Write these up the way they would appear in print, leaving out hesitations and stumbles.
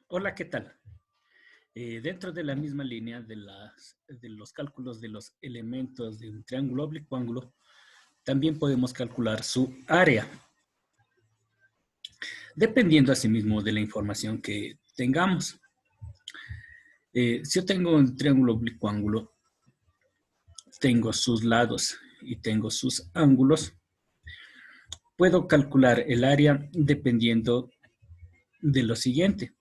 Hola, ¿qué tal? Dentro de la misma línea de los cálculos de los elementos de un triángulo oblicuo, también podemos calcular su área, dependiendo asimismo de la información que tengamos. Si yo tengo un triángulo oblicuo, tengo sus lados y tengo sus ángulos, puedo calcular el área dependiendo de lo siguiente.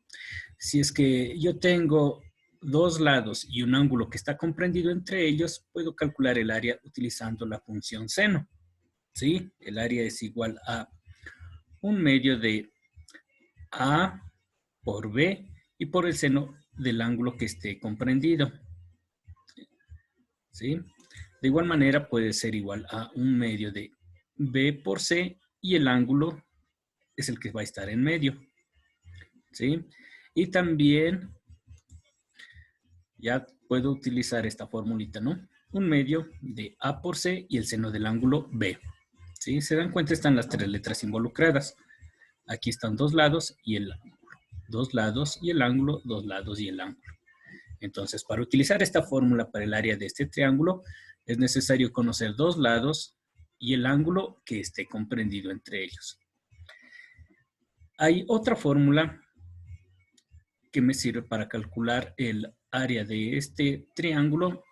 Si es que yo tengo dos lados y un ángulo que está comprendido entre ellos, puedo calcular el área utilizando la función seno. ¿Sí? El área es igual a un medio de A por B y por el seno del ángulo que esté comprendido. ¿Sí? De igual manera puede ser igual a un medio de B por C y el ángulo es el que va a estar en medio. ¿Sí? Y también ya puedo utilizar esta formulita, ¿no? Un medio de A por C y el seno del ángulo B. ¿Sí? Se dan cuenta, están las tres letras involucradas. Aquí están dos lados y el ángulo. Dos lados y el ángulo, dos lados y el ángulo. Entonces, para utilizar esta fórmula para el área de este triángulo, es necesario conocer dos lados y el ángulo que esté comprendido entre ellos. Hay otra fórmula que me sirve para calcular el área de este triángulo,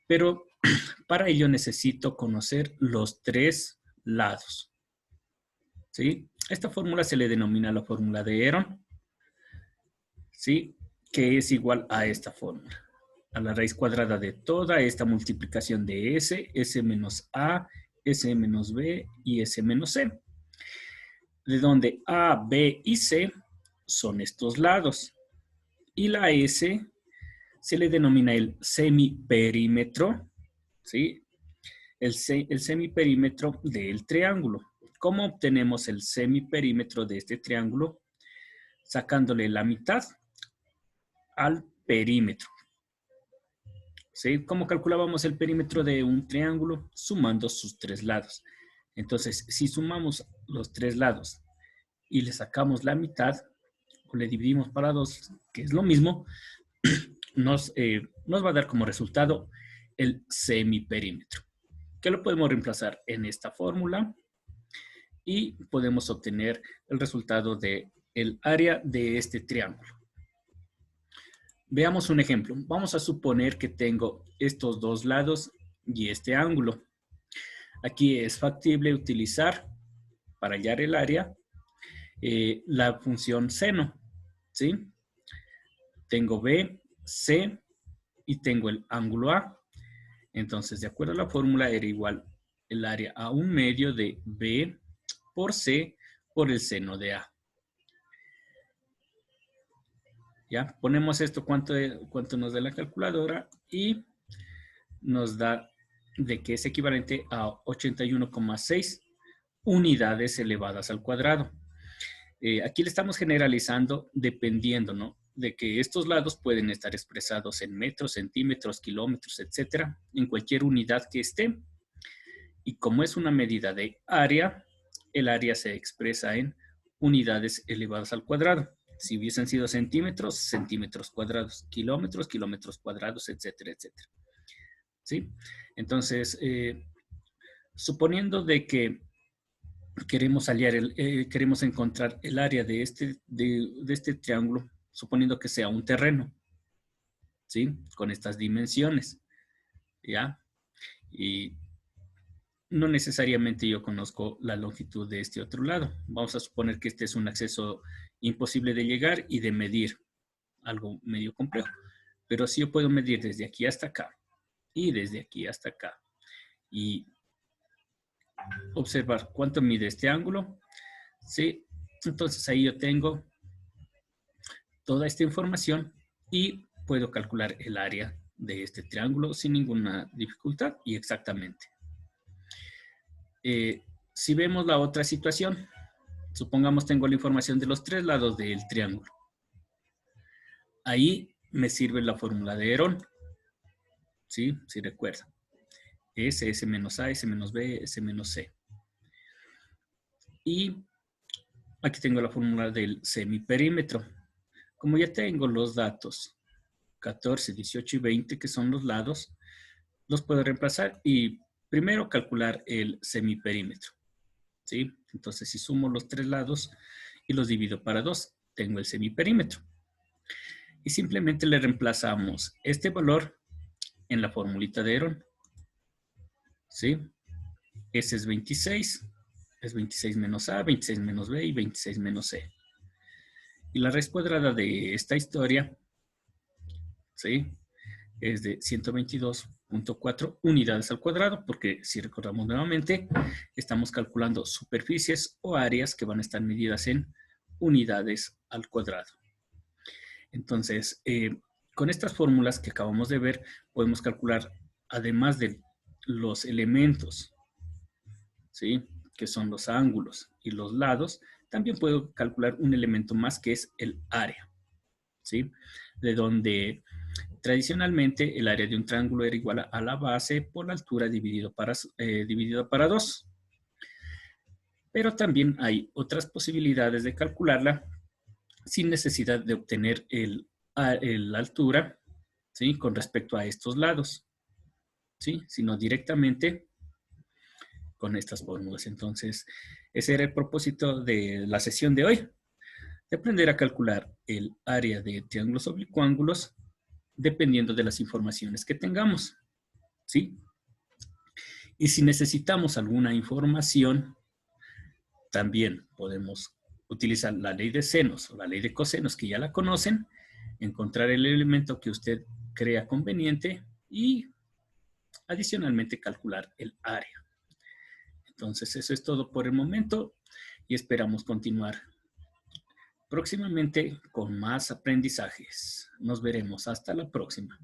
pero para ello necesito conocer los tres lados. ¿Sí? Esta fórmula se le denomina la fórmula de Heron, ¿sí? Que es igual a esta fórmula, a la raíz cuadrada de toda esta multiplicación de S menos A, S menos B y S menos C, de donde A, B y C son estos lados, y la S se le denomina el semiperímetro, ¿sí? El semiperímetro del triángulo. ¿Cómo obtenemos el semiperímetro de este triángulo? Sacándole la mitad al perímetro. ¿Sí? ¿Cómo calculábamos el perímetro de un triángulo? Sumando sus tres lados. Entonces, si sumamos los tres lados y le sacamos la mitad, o le dividimos para dos, que es lo mismo, nos va a dar como resultado el semiperímetro, que lo podemos reemplazar en esta fórmula y podemos obtener el resultado del área de este triángulo. Veamos un ejemplo. Vamos a suponer que tengo estos dos lados y este ángulo. Aquí es factible utilizar, para hallar el área, la función seno, ¿sí? Tengo B, C y tengo el ángulo A. Entonces, de acuerdo a la fórmula, era igual el área a un medio de B por C por el seno de A. ¿Ya? Ponemos esto, cuánto nos da la calculadora y nos da de que es equivalente a 81,6 unidades elevadas al cuadrado. Aquí le estamos generalizando dependiendo, ¿no? De que estos lados pueden estar expresados en metros, centímetros, kilómetros, etcétera, en cualquier unidad que esté. Y como es una medida de área, el área se expresa en unidades elevadas al cuadrado. Si hubiesen sido centímetros, centímetros cuadrados, kilómetros, kilómetros cuadrados, etcétera, etcétera. ¿Sí? Entonces, suponiendo de que queremos encontrar el área de este triángulo, suponiendo que sea un terreno, ¿sí? Con estas dimensiones, ¿ya? Y no necesariamente yo conozco la longitud de este otro lado. Vamos a suponer que este es un acceso imposible de llegar y de medir, algo medio complejo. Pero si yo puedo medir desde aquí hasta acá y desde aquí hasta acá y observar cuánto mide este ángulo, ¿sí? Entonces ahí yo tengo toda esta información y puedo calcular el área de este triángulo sin ninguna dificultad y exactamente. Si vemos la otra situación, supongamos tengo la información de los tres lados del triángulo. Ahí me sirve la fórmula de Herón, ¿sí? Si recuerdan. S menos A, S menos B, S menos C. Y aquí tengo la fórmula del semiperímetro. Como ya tengo los datos 14, 18 y 20, que son los lados, los puedo reemplazar y primero calcular el semiperímetro, ¿sí? Entonces, si sumo los tres lados y los divido para 2, tengo el semiperímetro. Y simplemente le reemplazamos este valor en la formulita de Heron, ¿sí? Ese es 26, es 26 menos A, 26 menos B y 26 menos C. Y la raíz cuadrada de esta historia, ¿sí?, es de 122.4 unidades al cuadrado, porque si recordamos nuevamente, estamos calculando superficies o áreas que van a estar medidas en unidades al cuadrado. Entonces, con estas fórmulas que acabamos de ver, podemos calcular, además de los elementos, ¿sí?, que son los ángulos y los lados, también puedo calcular un elemento más que es el área, ¿sí?, de donde tradicionalmente el área de un triángulo era igual a la base por la altura dividido para 2. Pero también hay otras posibilidades de calcularla sin necesidad de obtener la altura, ¿sí?, con respecto a estos lados, ¿sí?, sino directamente con estas fórmulas. Entonces, ese era el propósito de la sesión de hoy, de aprender a calcular el área de triángulos oblicuángulos dependiendo de las informaciones que tengamos, ¿sí? Y si necesitamos alguna información, también podemos utilizar la ley de senos o la ley de cosenos, que ya la conocen, encontrar el elemento que usted crea conveniente y adicionalmente calcular el área. Entonces, eso es todo por el momento y esperamos continuar próximamente con más aprendizajes. Nos veremos. Hasta la próxima.